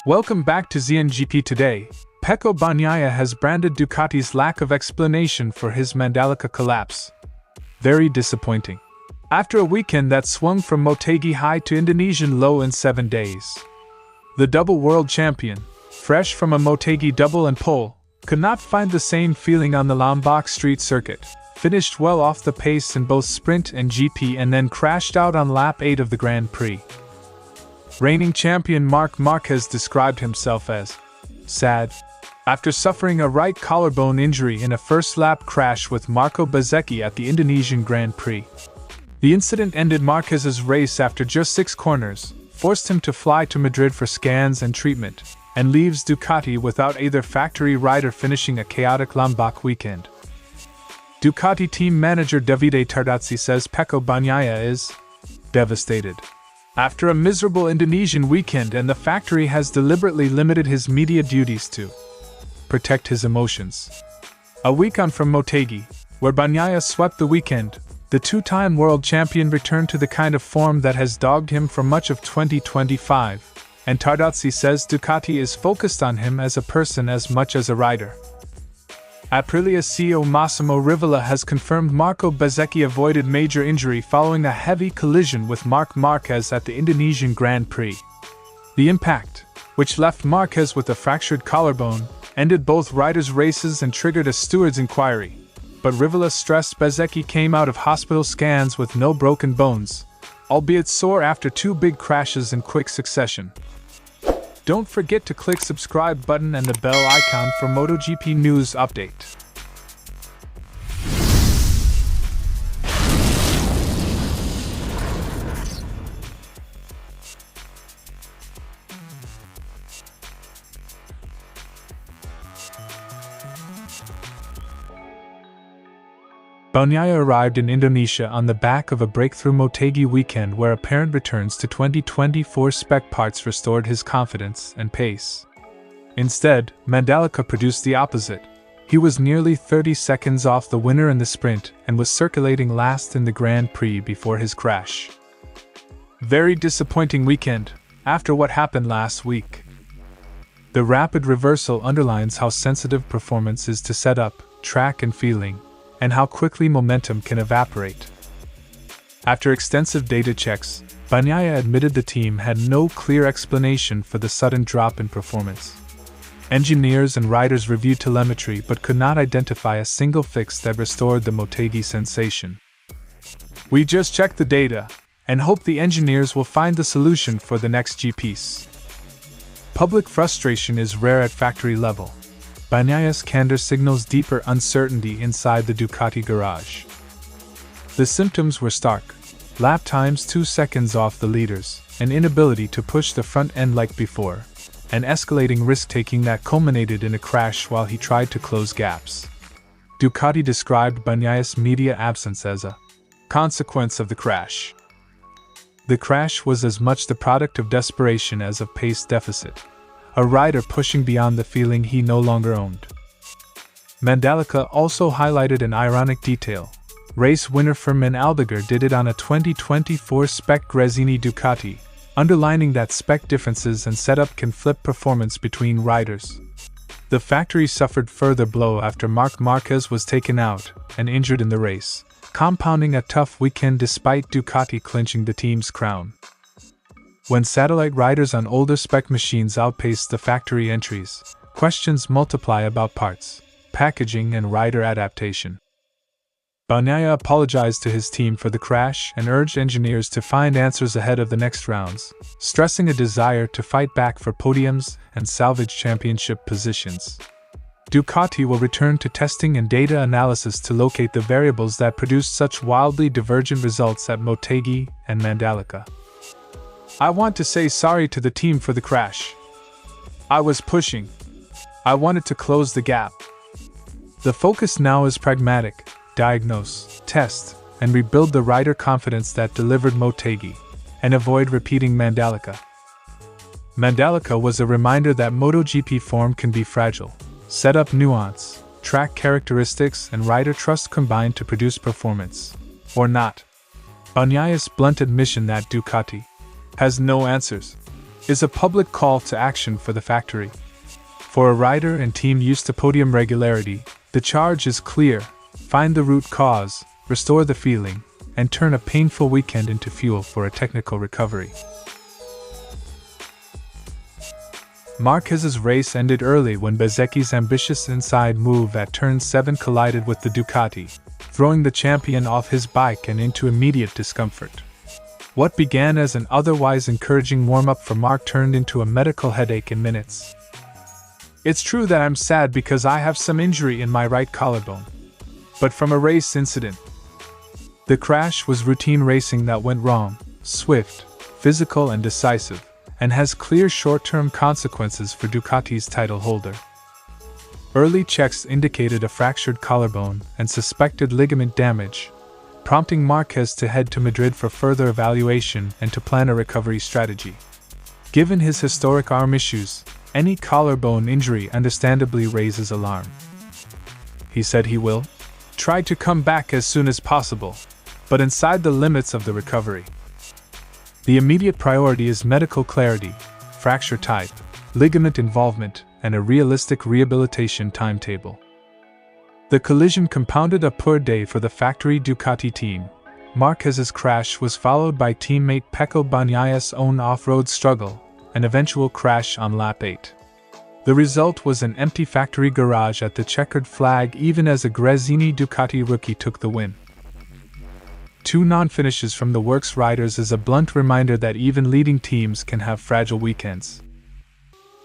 Welcome back to ZNGP Today. Pecco Bagnaia has branded Ducati's lack of explanation for his Mandalika collapse. Very disappointing. After a weekend that swung from Motegi high to Indonesian low in 7 days. The double world champion, fresh from a Motegi double and pole, could not find the same feeling on the Lombok street circuit, finished well off the pace in both sprint and GP and then crashed out on lap 8 of the Grand Prix. Reigning champion Marc Márquez described himself as sad after suffering a right collarbone injury in a first-lap crash with Marco Bezzecchi at the Indonesian Grand Prix. The incident ended Marquez's race after just 6 corners, forced him to fly to Madrid for scans and treatment, and leaves Ducati without either factory rider finishing a chaotic Lombok weekend. Ducati team manager Davide Tardozzi says Pecco Bagnaia is devastated after a miserable Indonesian weekend, and the factory has deliberately limited his media duties to protect his emotions. A week on from Motegi, where Bagnaia swept the weekend, the two-time world champion returned to the kind of form that has dogged him for much of 2025, and Tardozzi says Ducati is focused on him as a person as much as a rider. Aprilia CEO Massimo Rivola has confirmed Marco Bezzecchi avoided major injury following a heavy collision with Marc Márquez at the Indonesian Grand Prix. The impact, which left Márquez with a fractured collarbone, ended both riders' races and triggered a steward's inquiry. But Rivola stressed Bezzecchi came out of hospital scans with no broken bones, albeit sore after 2 big crashes in quick succession. Don't forget to click subscribe button and the bell icon for MotoGP news update. Bagnaia arrived in Indonesia on the back of a breakthrough Motegi weekend where apparent returns to 2024 spec parts restored his confidence and pace. Instead, Mandalika produced the opposite. He was nearly 30 seconds off the winner in the sprint and was circulating last in the Grand Prix before his crash. Very disappointing weekend, after what happened last week. The rapid reversal underlines how sensitive performance is to setup, track and feeling, and how quickly momentum can evaporate. After extensive data checks, Bagnaia admitted the team had no clear explanation for the sudden drop in performance. Engineers and riders reviewed telemetry but could not identify a single fix that restored the Motegi sensation. "We just checked the data, and hope the engineers will find the solution for the next GPs." Public frustration is rare at factory level. Bagnaia's candor signals deeper uncertainty inside the Ducati garage. The symptoms were stark: lap times 2 seconds off the leaders, an inability to push the front end like before, and escalating risk-taking that culminated in a crash while he tried to close gaps. Ducati described Bagnaia's media absence as a consequence of the crash. The crash was as much the product of desperation as of pace deficit. A rider pushing beyond the feeling he no longer owned. Mandalika also highlighted an ironic detail. Race winner Fermin Aldeguer did it on a 2024 spec Gresini Ducati, underlining that spec differences and setup can flip performance between riders. The factory suffered further blow after Marc Márquez was taken out and injured in the race, compounding a tough weekend despite Ducati clinching the team's crown. When satellite riders on older spec machines outpace the factory entries, questions multiply about parts, packaging and rider adaptation. Bagnaia apologized to his team for the crash and urged engineers to find answers ahead of the next rounds, stressing a desire to fight back for podiums and salvage championship positions. Ducati will return to testing and data analysis to locate the variables that produced such wildly divergent results at Motegi and Mandalika. "I want to say sorry to the team for the crash. I was pushing. I wanted to close the gap. The focus now is pragmatic, diagnose, test, and rebuild the rider confidence that delivered Motegi, and avoid repeating Mandalika." Mandalika was a reminder that MotoGP form can be fragile. Setup nuance, track characteristics, and rider trust combine to produce performance. Or not. Bagnaia's blunt admission that Ducati has no answers is a public call to action for the factory. For a rider and team used to podium regularity, the charge is clear: find the root cause, restore the feeling, and turn a painful weekend into fuel for a technical recovery. Marquez's race ended early when Bezzecchi's ambitious inside move at turn 7 collided with the Ducati, throwing the champion off his bike and into immediate discomfort. What began as an otherwise encouraging warm-up for Marc turned into a medical headache in minutes. It's true that I'm sad because I have some injury in my right collarbone. But from a race incident. The crash was routine racing that went wrong, swift, physical and decisive, and has clear short-term consequences for Ducati's title holder. Early checks indicated a fractured collarbone and suspected ligament damage, prompting Marquez to head to Madrid for further evaluation and to plan a recovery strategy. Given his historic arm issues, any collarbone injury understandably raises alarm. He said he will try to come back as soon as possible, but inside the limits of the recovery. The immediate priority is medical clarity, fracture type, ligament involvement, and a realistic rehabilitation timetable. The collision compounded a poor day for the factory Ducati team. Marquez's crash was followed by teammate Pecco Bagnaia's own off-road struggle, an eventual crash on lap 8. The result was an empty factory garage at the checkered flag even as a Gresini Ducati rookie took the win. 2 non-finishes from the works riders is a blunt reminder that even leading teams can have fragile weekends.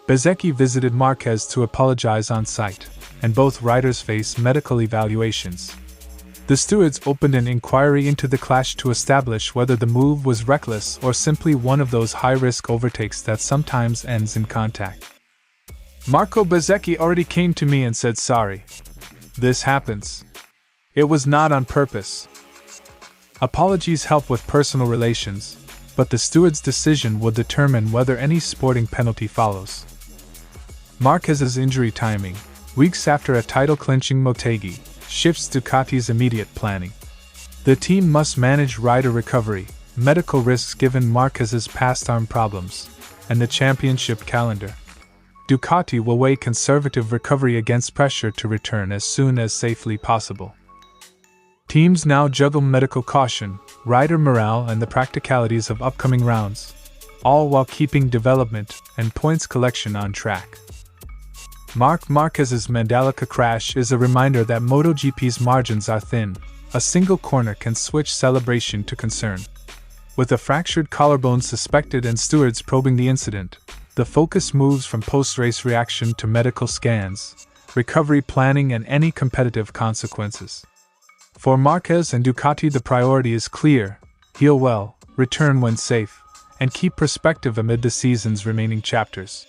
Bezzecchi visited Marquez to apologize on site, and both riders face medical evaluations. The stewards opened an inquiry into the clash to establish whether the move was reckless or simply one of those high-risk overtakes that sometimes ends in contact. Marco Bezzecchi already came to me and said sorry. This happens. It was not on purpose. Apologies help with personal relations, but the steward's decision will determine whether any sporting penalty follows. Marquez's injury timing, weeks after a title-clinching Motegi, shifts Ducati's immediate planning. The team must manage rider recovery, medical risks given Marquez's past arm problems, and the championship calendar. Ducati will weigh conservative recovery against pressure to return as soon as safely possible. Teams now juggle medical caution, rider morale and the practicalities of upcoming rounds, all while keeping development and points collection on track. Marc Márquez's Mandalika crash is a reminder that MotoGP's margins are thin. A single corner can switch celebration to concern. With a fractured collarbone suspected and stewards probing the incident, the focus moves from post-race reaction to medical scans, recovery planning and any competitive consequences. For Marquez and Ducati the priority is clear: heal well, return when safe, and keep perspective amid the season's remaining chapters.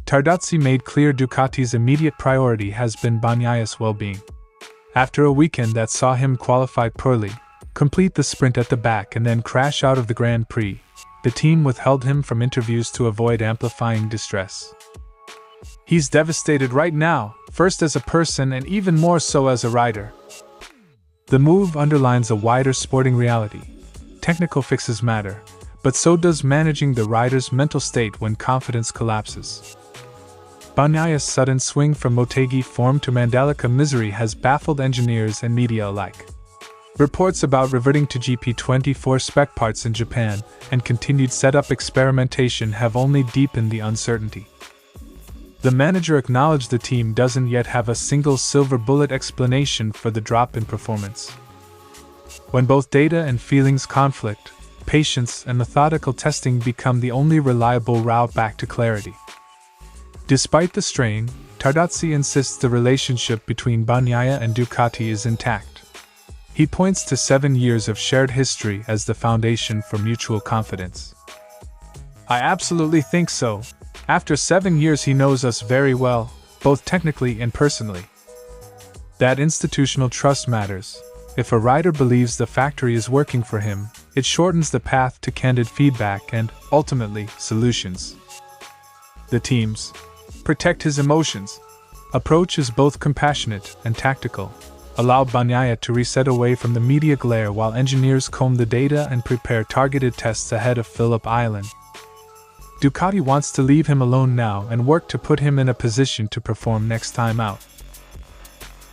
Tardozzi made clear Ducati's immediate priority has been Bagnaia's well-being. After a weekend that saw him qualify poorly, complete the sprint at the back and then crash out of the Grand Prix, the team withheld him from interviews to avoid amplifying distress. He's devastated right now, first as a person and even more so as a rider. The move underlines a wider sporting reality. Technical fixes matter, but so does managing the rider's mental state when confidence collapses. Bagnaia's sudden swing from Motegi form to Mandalika misery has baffled engineers and media alike. Reports about reverting to GP24 spec parts in Japan and continued setup experimentation have only deepened the uncertainty. The manager acknowledged the team doesn't yet have a single silver bullet explanation for the drop in performance. When both data and feelings conflict, patience and methodical testing become the only reliable route back to clarity. Despite the strain, Tardozzi insists the relationship between Bagnaia and Ducati is intact. He points to 7 years of shared history as the foundation for mutual confidence. I absolutely think so. After 7 years he knows us very well, both technically and personally. That institutional trust matters. If a rider believes the factory is working for him, it shortens the path to candid feedback and, ultimately, solutions. The team's protect his emotions approach is both compassionate and tactical. allowed Bagnaia to reset away from the media glare while engineers comb the data and prepare targeted tests ahead of Phillip Island. Ducati wants to leave him alone now and work to put him in a position to perform next time out.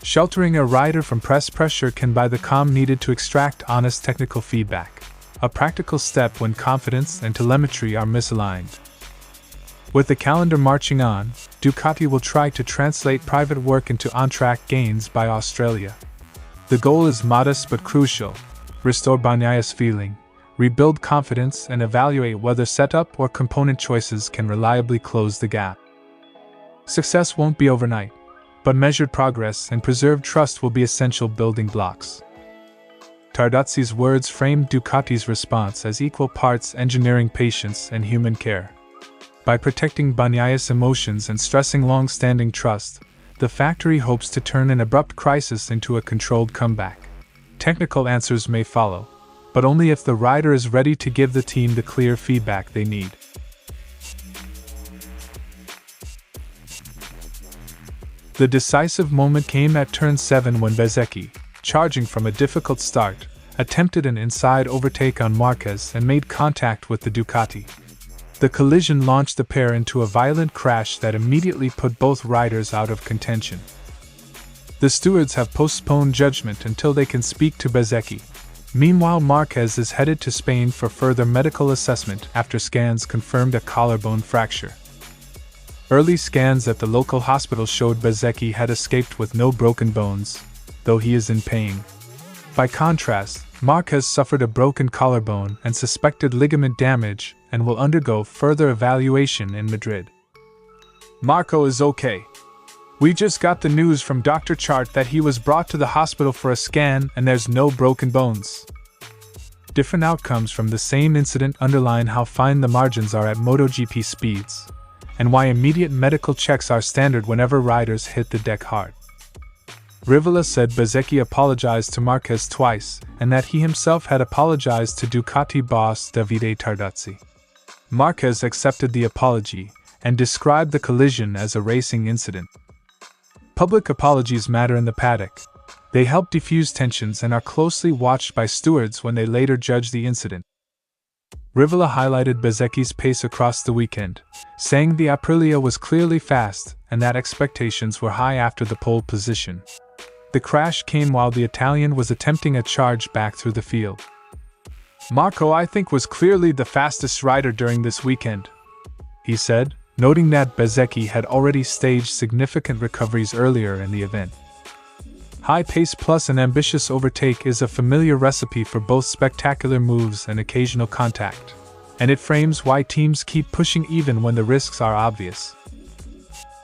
Sheltering a rider from press pressure can buy the calm needed to extract honest technical feedback, a practical step when confidence and telemetry are misaligned. With the calendar marching on, Ducati will try to translate private work into on-track gains by Australia. The goal is modest but crucial: restore Bagnaia's feeling, rebuild confidence, and evaluate whether setup or component choices can reliably close the gap. Success won't be overnight, but measured progress and preserved trust will be essential building blocks. Tardozzi's words framed Ducati's response as equal parts engineering patience and human care. By protecting Bagnaia's emotions and stressing long-standing trust, the factory hopes to turn an abrupt crisis into a controlled comeback. Technical answers may follow, but only if the rider is ready to give the team the clear feedback they need. The decisive moment came at turn 7 when Bezzecchi, charging from a difficult start, attempted an inside overtake on Marquez and made contact with the Ducati. The collision launched the pair into a violent crash that immediately put both riders out of contention. The stewards have postponed judgment until they can speak to Bezzecchi. Meanwhile, Marquez is headed to Spain for further medical assessment after scans confirmed a collarbone fracture. Early scans at the local hospital showed Bezzecchi had escaped with no broken bones, though he is in pain. By contrast, Marquez suffered a broken collarbone and suspected ligament damage and will undergo further evaluation in Madrid. Marco is okay. We just got the news from Dr. Chart that he was brought to the hospital for a scan and there's no broken bones. Different outcomes from the same incident underline how fine the margins are at MotoGP speeds, and why immediate medical checks are standard whenever riders hit the deck hard. Rivola said Bezzecchi apologized to Marquez twice, and that he himself had apologized to Ducati boss Davide Tardozzi. Marquez accepted the apology, and described the collision as a racing incident. Public apologies matter in the paddock. They help diffuse tensions and are closely watched by stewards when they later judge the incident. Rivola highlighted Bezzecchi's pace across the weekend, saying the Aprilia was clearly fast and that expectations were high after the pole position. The crash came while the Italian was attempting a charge back through the field. Marco, I think, was clearly the fastest rider during this weekend, he said, noting that Bezzecchi had already staged significant recoveries earlier in the event. High pace plus an ambitious overtake is a familiar recipe for both spectacular moves and occasional contact, and it frames why teams keep pushing even when the risks are obvious.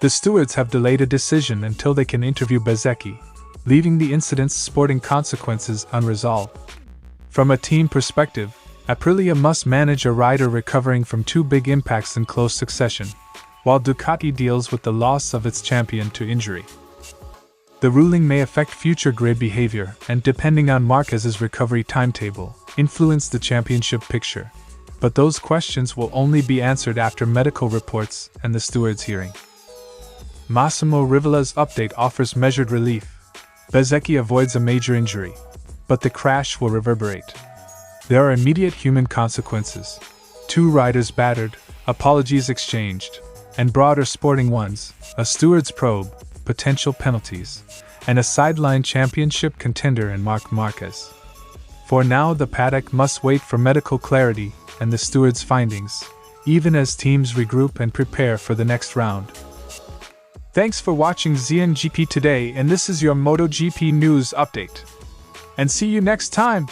The stewards have delayed a decision until they can interview Bezzecchi, leaving the incident's sporting consequences unresolved. From a team perspective, Aprilia must manage a rider recovering from two big impacts in close succession, while Ducati deals with the loss of its champion to injury. The ruling may affect future grid behavior and, depending on Marquez's recovery timetable, influence the championship picture, but those questions will only be answered after medical reports and the stewards' hearing. Massimo Rivola's update offers measured relief. Bezzecchi avoids a major injury, but the crash will reverberate. There are immediate human consequences: two riders battered, apologies exchanged, and broader sporting ones, a steward's probe, potential penalties, and a sideline championship contender in Marc Márquez. For now, the paddock must wait for medical clarity and the steward's findings, even as teams regroup and prepare for the next round. Thanks for watching ZNGP Today, and this is your MotoGP news update. And see you next time!